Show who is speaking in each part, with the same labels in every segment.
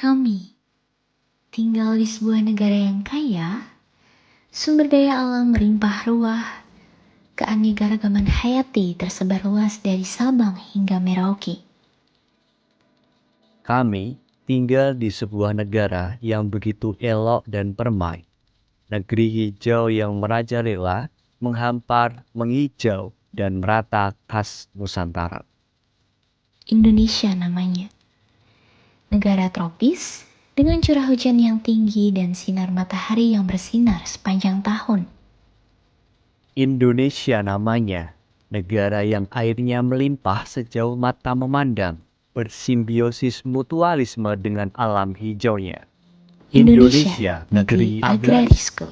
Speaker 1: Kami tinggal di sebuah negara yang kaya, sumber daya alam melimpah ruah, keanekaragaman hayati tersebar luas dari Sabang hingga Merauke.
Speaker 2: Kami tinggal di sebuah negara yang begitu elok dan permai. Negeri hijau yang merajalela, menghampar, menghijau, dan merata khas Nusantara.
Speaker 1: Indonesia namanya. Negara tropis dengan curah hujan yang tinggi dan sinar matahari yang bersinar sepanjang tahun.
Speaker 2: Indonesia namanya, negara yang airnya melimpah sejauh mata memandang, bersimbiosis mutualisme dengan alam hijaunya.
Speaker 1: Indonesia, negeri agrarisku.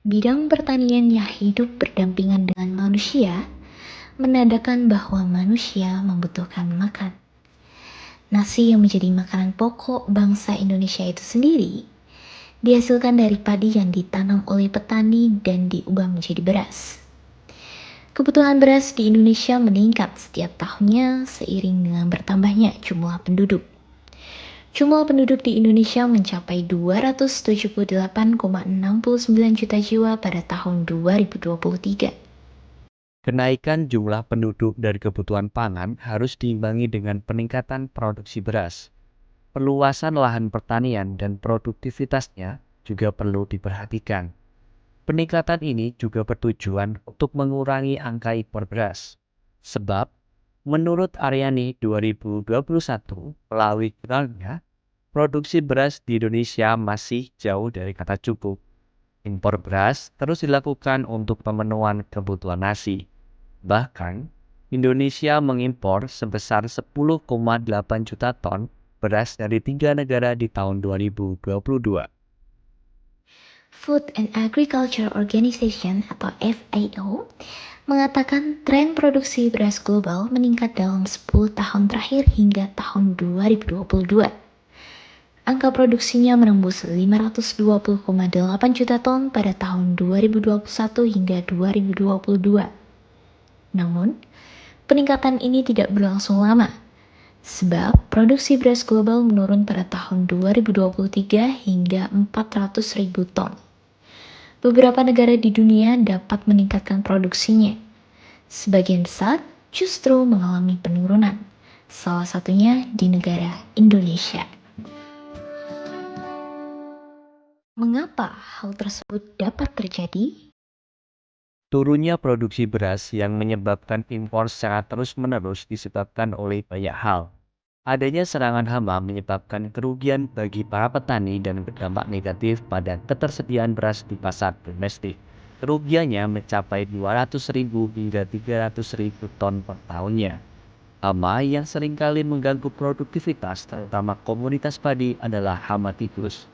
Speaker 1: Bidang pertanian yang hidup berdampingan dengan manusia menandakan bahwa manusia membutuhkan makan. Nasi yang menjadi makanan pokok bangsa Indonesia itu sendiri dihasilkan dari padi yang ditanam oleh petani dan diubah menjadi beras. Kebutuhan beras di Indonesia meningkat setiap tahunnya seiring dengan bertambahnya jumlah penduduk. Jumlah penduduk di Indonesia mencapai 278,69 juta jiwa pada tahun 2023.
Speaker 2: Kenaikan jumlah penduduk dan kebutuhan pangan harus diimbangi dengan peningkatan produksi beras. Perluasan lahan pertanian dan produktivitasnya juga perlu diperhatikan. Peningkatan ini juga bertujuan untuk mengurangi angka impor beras. Sebab, menurut Aryani 2021, melalui jurnalnya, produksi beras di Indonesia masih jauh dari kata cukup. Impor beras terus dilakukan untuk pemenuhan kebutuhan nasi. Bahkan, Indonesia mengimpor sebesar 10,8 juta ton beras dari 3 negara di tahun 2022.
Speaker 1: Food and Agriculture Organization atau FAO mengatakan tren produksi beras global meningkat dalam 10 tahun terakhir hingga tahun 2022. Angka produksinya menembus 520,8 juta ton pada tahun 2021 hingga 2022. Namun, peningkatan ini tidak berlangsung lama, sebab produksi beras global menurun pada tahun 2023 hingga 400.000 ton. Beberapa negara di dunia dapat meningkatkan produksinya. Sebagian besar justru mengalami penurunan, salah satunya di negara Indonesia. Mengapa hal tersebut dapat terjadi?
Speaker 2: Turunnya produksi beras yang menyebabkan impor secara terus-menerus disebabkan oleh banyak hal. Adanya serangan hama menyebabkan kerugian bagi para petani dan berdampak negatif pada ketersediaan beras di pasar domestik. Kerugiannya mencapai 200.000 hingga 300.000 ton per tahunnya. Hama yang seringkali mengganggu produktivitas, terutama komoditas padi, adalah hama tikus.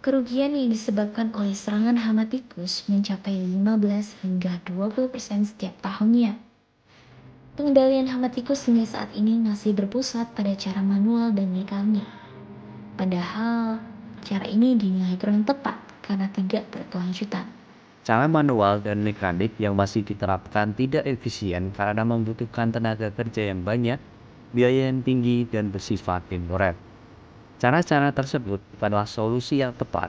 Speaker 1: Kerugian yang disebabkan oleh serangan hama tikus mencapai 15 hingga 20% setiap tahunnya. Pengendalian hama tikus hingga saat ini masih berpusat pada cara manual dan mekanik. Padahal, cara ini dinilai kurang tepat karena tidak berkelanjutan.
Speaker 2: Cara manual dan mekanik yang masih diterapkan tidak efisien karena membutuhkan tenaga kerja yang banyak, biaya yang tinggi, dan bersifat temporer. Cara-cara tersebut bukanlah solusi yang tepat,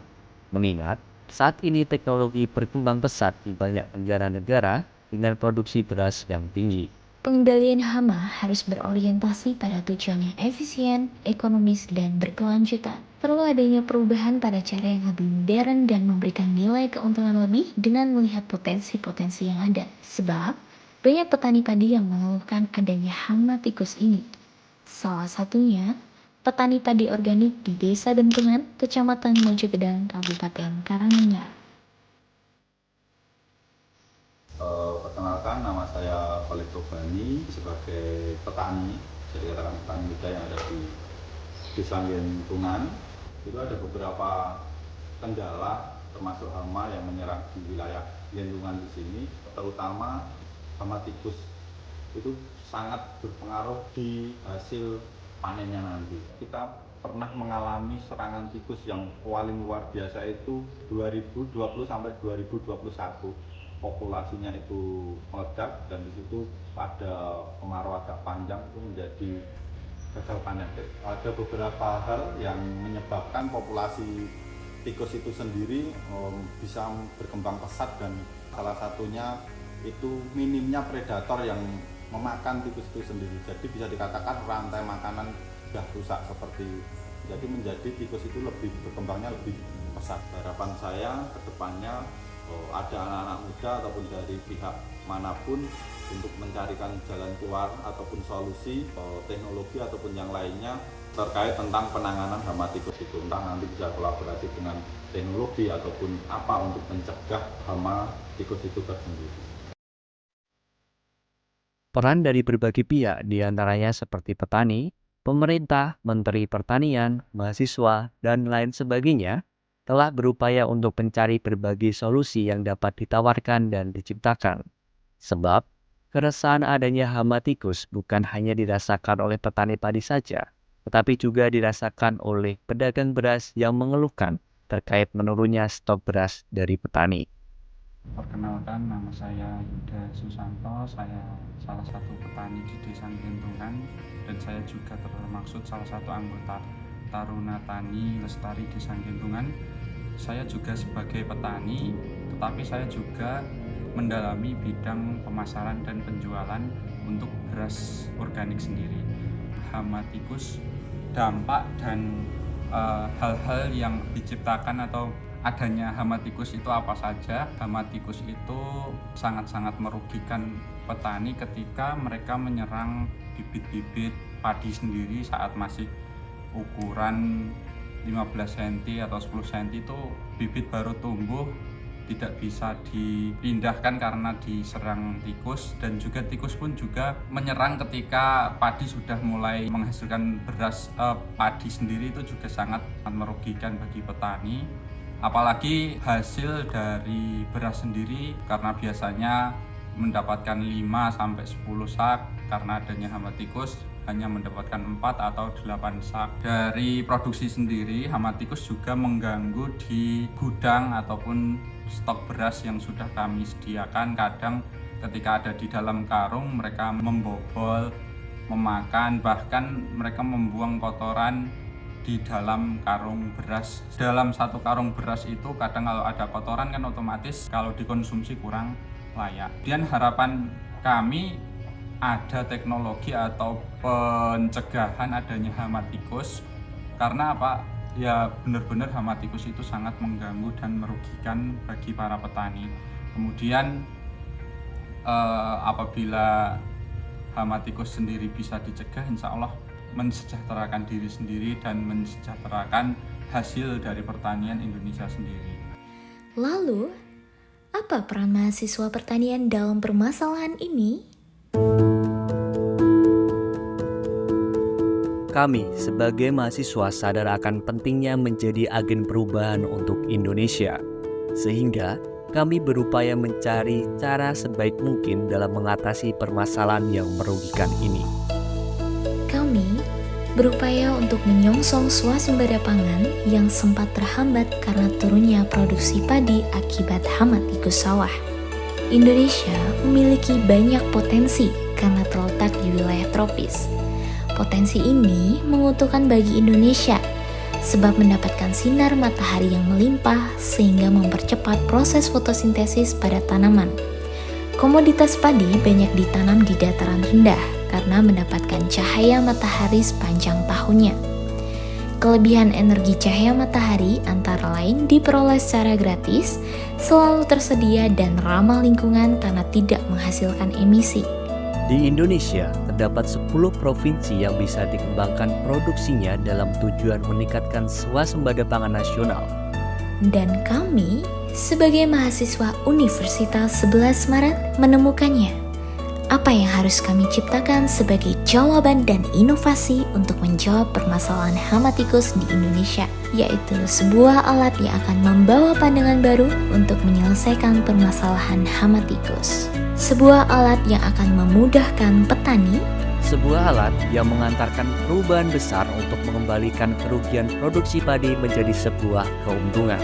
Speaker 2: mengingat saat ini teknologi berkembang pesat di banyak negara-negara dengan produksi beras yang tinggi.
Speaker 1: Pengendalian hama harus berorientasi pada tujuan yang efisien, ekonomis, dan berkelanjutan. Perlu adanya perubahan pada cara yang lebih modern dan memberikan nilai keuntungan lebih dengan melihat potensi-potensi yang ada. Sebab, banyak petani padi yang mengeluhkan adanya hama tikus ini. Salah satunya, petani padi organik di Desa Dentungan, Kecamatan Mojogedang, Kabupaten Karanganyar.
Speaker 3: Perkenalkan, nama saya Khalid Robani sebagai petani, jadi katakan petani muda yang ada di Desa Yentungan. Itu ada beberapa kendala termasuk hama yang menyerang di wilayah Yentungan di sini, terutama hama tikus. Itu sangat berpengaruh di hasil panennya nanti. Kita pernah mengalami serangan tikus yang paling luar biasa itu 2020 sampai 2021. populasinya itu meledak, dan di situ pada kemarau agak panjang itu menjadi gagal panen. Ada beberapa hal yang menyebabkan populasi tikus itu sendiri bisa berkembang pesat, dan salah satunya itu minimnya predator yang memakan tikus itu sendiri. Jadi bisa dikatakan rantai makanan sudah rusak seperti, jadi menjadi tikus itu berkembangnya lebih pesat. Harapan saya ke depannya ada anak-anak muda ataupun dari pihak manapun untuk mencarikan jalan keluar ataupun solusi teknologi ataupun yang lainnya terkait tentang penanganan hama tikus itu. Entah nanti bisa kolaborasi dengan teknologi ataupun apa untuk mencegah hama tikus itu tersendiri.
Speaker 2: Peran dari berbagai pihak diantaranya seperti petani, pemerintah, menteri pertanian, mahasiswa, dan lain sebagainya telah berupaya untuk mencari berbagai solusi yang dapat ditawarkan dan diciptakan. Sebab, keresahan adanya hama tikus bukan hanya dirasakan oleh petani padi saja, tetapi juga dirasakan oleh pedagang beras yang mengeluhkan terkait menurunnya stok beras dari petani.
Speaker 4: Perkenalkan, nama saya Yuda Susanto, saya salah satu petani di Desa Gentungan, dan saya juga termaksud salah satu anggota Taruna Tani Lestari Desa Gentungan. Saya juga sebagai petani, tetapi saya juga mendalami bidang pemasaran dan penjualan untuk beras organik sendiri. Hama tikus, dampak dan hal-hal yang diciptakan atau adanya hama tikus itu apa saja. Hama tikus itu sangat-sangat merugikan petani ketika mereka menyerang bibit-bibit padi sendiri saat masih ukuran 15 cm atau 10 cm itu bibit baru tumbuh, tidak bisa dipindahkan karena diserang tikus, dan juga tikus pun juga menyerang ketika padi sudah mulai menghasilkan beras. Padi sendiri itu juga sangat merugikan bagi petani, apalagi hasil dari beras sendiri karena biasanya mendapatkan 5-10 sak, karena adanya hama tikus hanya mendapatkan 4 atau 8 sak. Dari produksi sendiri, hama tikus juga mengganggu di gudang ataupun stok beras yang sudah kami sediakan. Kadang ketika ada di dalam karung, mereka membobol, memakan, bahkan mereka membuang kotoran di dalam karung beras. Dalam satu karung beras itu kadang kalau ada kotoran kan otomatis kalau dikonsumsi kurang layak. Dan harapan kami ada teknologi atau pencegahan adanya hama tikus, karena apa? Ya benar-benar hama tikus itu sangat mengganggu dan merugikan bagi para petani. Kemudian apabila hama tikus sendiri bisa dicegah, insya Allah mensejahterakan diri sendiri dan mensejahterakan hasil dari pertanian Indonesia sendiri.
Speaker 1: Lalu, apa peran mahasiswa pertanian dalam permasalahan ini?
Speaker 2: Kami sebagai mahasiswa sadar akan pentingnya menjadi agen perubahan untuk Indonesia, sehingga kami berupaya mencari cara sebaik mungkin dalam mengatasi permasalahan yang merugikan ini.
Speaker 1: Kami berupaya untuk menyongsong swasembada pangan yang sempat terhambat karena turunnya produksi padi akibat hama tikus sawah. Indonesia memiliki banyak potensi karena terletak di wilayah tropis. Potensi ini menguntungkan bagi Indonesia sebab mendapatkan sinar matahari yang melimpah sehingga mempercepat proses fotosintesis pada tanaman. Komoditas padi banyak ditanam di dataran rendah karena mendapatkan cahaya matahari sepanjang tahunnya. Kelebihan energi cahaya matahari antara lain diperoleh secara gratis, selalu tersedia dan ramah lingkungan karena tidak menghasilkan emisi.
Speaker 2: Di Indonesia, terdapat 10 provinsi yang bisa dikembangkan produksinya dalam tujuan meningkatkan swasembada pangan nasional.
Speaker 1: Dan kami, sebagai mahasiswa Universitas 11 Maret, menemukannya. Apa yang harus kami ciptakan sebagai jawaban dan inovasi untuk menjawab permasalahan hama tikus di Indonesia, yaitu sebuah alat yang akan membawa pandangan baru untuk menyelesaikan permasalahan hama tikus. Sebuah alat yang akan memudahkan petani,
Speaker 2: Sebuah alat yang mengantarkan perubahan besar untuk mengembalikan kerugian produksi padi menjadi sebuah keuntungan.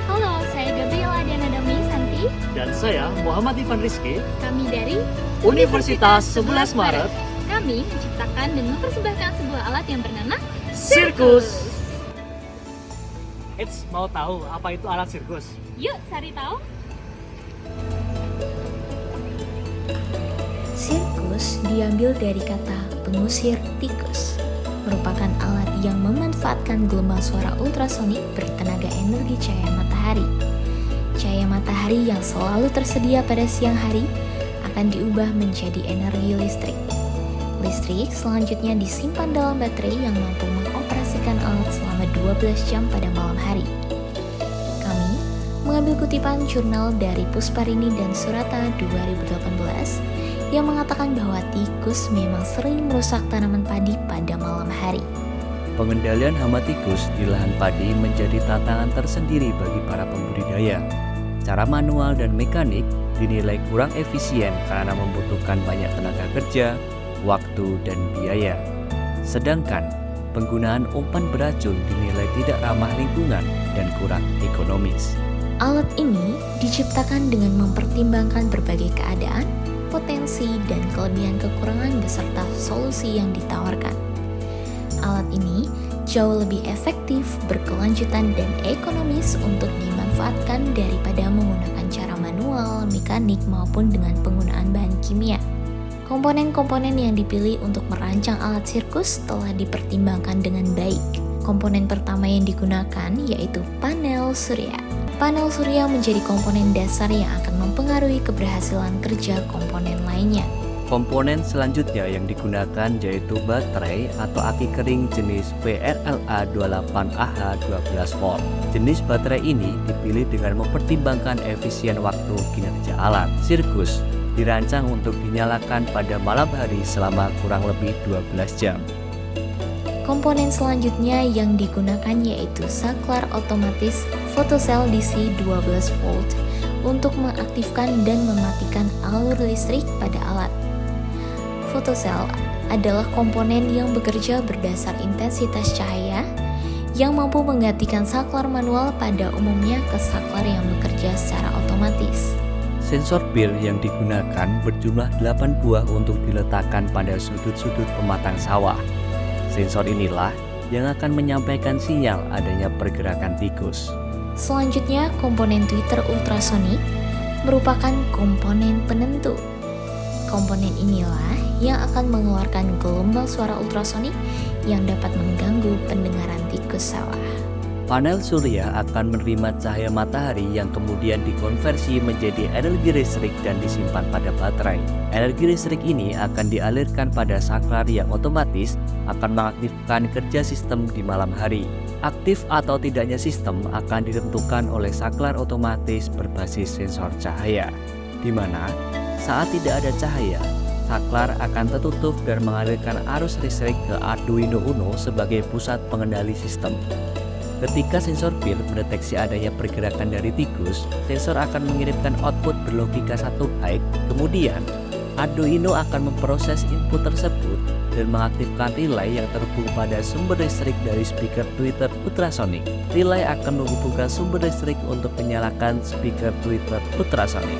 Speaker 5: Halo, saya Gabriela Diana Dami Santi Dan saya Muhammad Ivan Rizky,
Speaker 6: Kami dari
Speaker 5: Universitas 11 Maret,
Speaker 6: Kami menciptakan dan mempersembahkan sebuah alat yang bernama
Speaker 5: Sirkus. Eits, mau tahu apa itu alat sirkus?
Speaker 6: Yuk cari tahu.
Speaker 1: Sirkus diambil dari kata pengusir tikus, merupakan alat yang memanfaatkan gelombang suara ultrasonik bertenaga energi cahaya matahari. Cahaya matahari yang selalu tersedia pada siang hari akan diubah menjadi energi listrik. Listrik selanjutnya disimpan dalam baterai yang mampu mengoperasikan alat selama 12 jam pada malam hari. Kami mengambil kutipan jurnal dari Pusparini dan Surata 2018 yang mengatakan bahwa tikus memang sering merusak tanaman padi pada malam hari.
Speaker 2: Pengendalian hama tikus di lahan padi menjadi tantangan tersendiri bagi para pembudidaya. Cara manual dan mekanik dinilai kurang efisien karena membutuhkan banyak tenaga kerja, waktu, dan biaya. Sedangkan penggunaan umpan beracun dinilai tidak ramah lingkungan dan kurang ekonomis.
Speaker 1: Alat ini diciptakan dengan mempertimbangkan berbagai keadaan, potensi, dan kelebihan kekurangan beserta solusi yang ditawarkan. Alat ini jauh lebih efektif, berkelanjutan, dan ekonomis untuk dimanfaatkan daripada menggunakan cara manual, mekanik, maupun dengan penggunaan bahan kimia. Komponen-komponen yang dipilih untuk merancang alat sirkus telah dipertimbangkan dengan baik. Komponen pertama yang digunakan yaitu panel surya. Panel surya menjadi komponen dasar yang akan mempengaruhi keberhasilan kerja komponen lainnya.
Speaker 2: Komponen selanjutnya yang digunakan yaitu baterai atau aki kering jenis VRLA 28AH 12 volt. Jenis baterai ini dipilih dengan mempertimbangkan efisien waktu kinerja alat. Sirkus dirancang untuk dinyalakan pada malam hari selama kurang lebih 12 jam.
Speaker 1: Komponen selanjutnya yang digunakan yaitu saklar otomatis photocell DC 12 volt untuk mengaktifkan dan mematikan alur listrik pada alat. Photocell adalah komponen yang bekerja berdasar intensitas cahaya yang mampu menggantikan saklar manual pada umumnya ke saklar yang bekerja secara otomatis.
Speaker 2: Sensor bir yang digunakan berjumlah 8 buah untuk diletakkan pada sudut-sudut pematang sawah. Sensor inilah yang akan menyampaikan sinyal adanya pergerakan tikus.
Speaker 1: Selanjutnya, komponen tweeter ultrasonik merupakan komponen penentu. Komponen inilah yang akan mengeluarkan gelombang suara ultrasonik yang dapat mengganggu pendengaran tikus sawah.
Speaker 2: Panel surya akan menerima cahaya matahari yang kemudian dikonversi menjadi energi listrik dan disimpan pada baterai. Energi listrik ini akan dialirkan pada saklar yang otomatis akan mengaktifkan kerja sistem di malam hari. Aktif atau tidaknya sistem akan ditentukan oleh saklar otomatis berbasis sensor cahaya, di mana saat tidak ada cahaya, saklar akan tertutup dan mengalirkan arus listrik ke Arduino Uno sebagai pusat pengendali sistem. Ketika sensor bir mendeteksi adanya pergerakan dari tikus, sensor akan mengirimkan output berlogika 1 byte. Kemudian, Arduino akan memproses input tersebut dan mengaktifkan relay yang terhubung pada sumber listrik dari speaker tweeter ultrasonik. Relay akan menghubungkan sumber listrik untuk menyalakan speaker tweeter ultrasonik.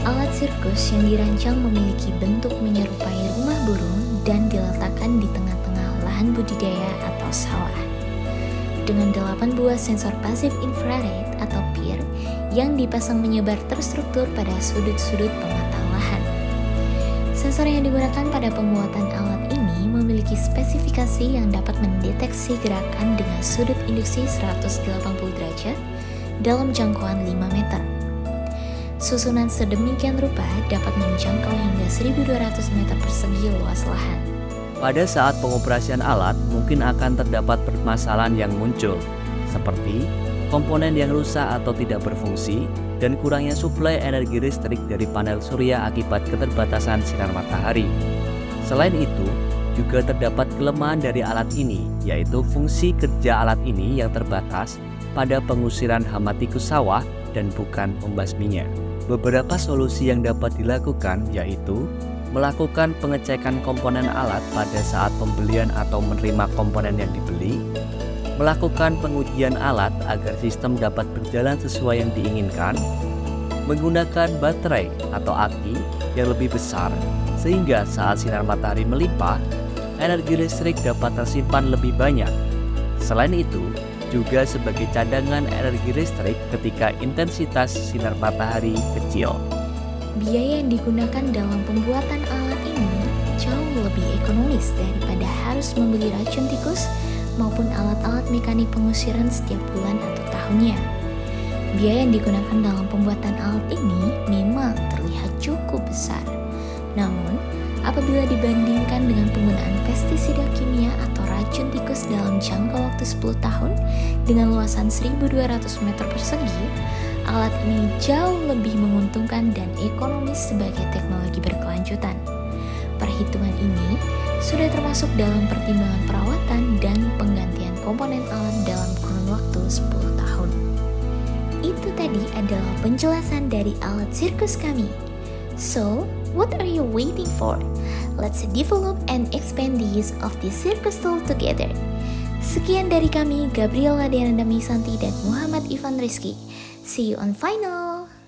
Speaker 1: Alat sirkus yang dirancang memiliki bentuk menyerupai rumah burung dan diletakkan di tengah-tengah lahan budidaya atau sawah. Dengan 8 buah sensor pasif infrared atau PIR yang dipasang menyebar terstruktur pada sudut-sudut pematang lahan. Sensor yang digunakan pada pembuatan alat ini memiliki spesifikasi yang dapat mendeteksi gerakan dengan sudut induksi 180 derajat dalam jangkauan 5 meter. Susunan sedemikian rupa dapat menjangkau hingga 1.200 meter persegi luas lahan.
Speaker 2: Pada saat pengoperasian alat, mungkin akan terdapat permasalahan yang muncul, seperti komponen yang rusak atau tidak berfungsi, dan kurangnya suplai energi listrik dari panel surya akibat keterbatasan sinar matahari. Selain itu, juga terdapat kelemahan dari alat ini, yaitu fungsi kerja alat ini yang terbatas pada pengusiran hama tikus sawah dan bukan membasminya. Beberapa solusi yang dapat dilakukan yaitu melakukan pengecekan komponen alat pada saat pembelian atau menerima komponen yang dibeli, melakukan pengujian alat agar sistem dapat berjalan sesuai yang diinginkan, menggunakan baterai atau aki yang lebih besar sehingga saat sinar matahari melimpah, energi listrik dapat tersimpan lebih banyak. Selain itu, juga sebagai cadangan energi listrik ketika intensitas sinar matahari kecil.
Speaker 1: Biaya yang digunakan dalam pembuatan alat ini jauh lebih ekonomis daripada harus membeli racun tikus maupun alat-alat mekanik pengusiran setiap bulan atau tahunnya. Biaya yang digunakan dalam pembuatan alat ini memang terlihat cukup besar. Namun, apabila dibandingkan dengan penggunaan pestisida kimia atau racun tikus dalam jangka waktu 10 tahun dengan luasan 1.200 meter persegi, alat ini jauh lebih menguntungkan dan ekonomis sebagai teknologi berkelanjutan. Perhitungan ini sudah termasuk dalam pertimbangan perawatan dan penggantian komponen alat dalam kurun waktu 10 tahun. Itu tadi adalah penjelasan dari alat sirkus kami. So, what are you waiting for? Let's develop and expand the use of this circus tool together. Sekian dari kami, Gabriela Diana Damisanti dan Muhammad Ivan Rizky. See you on final!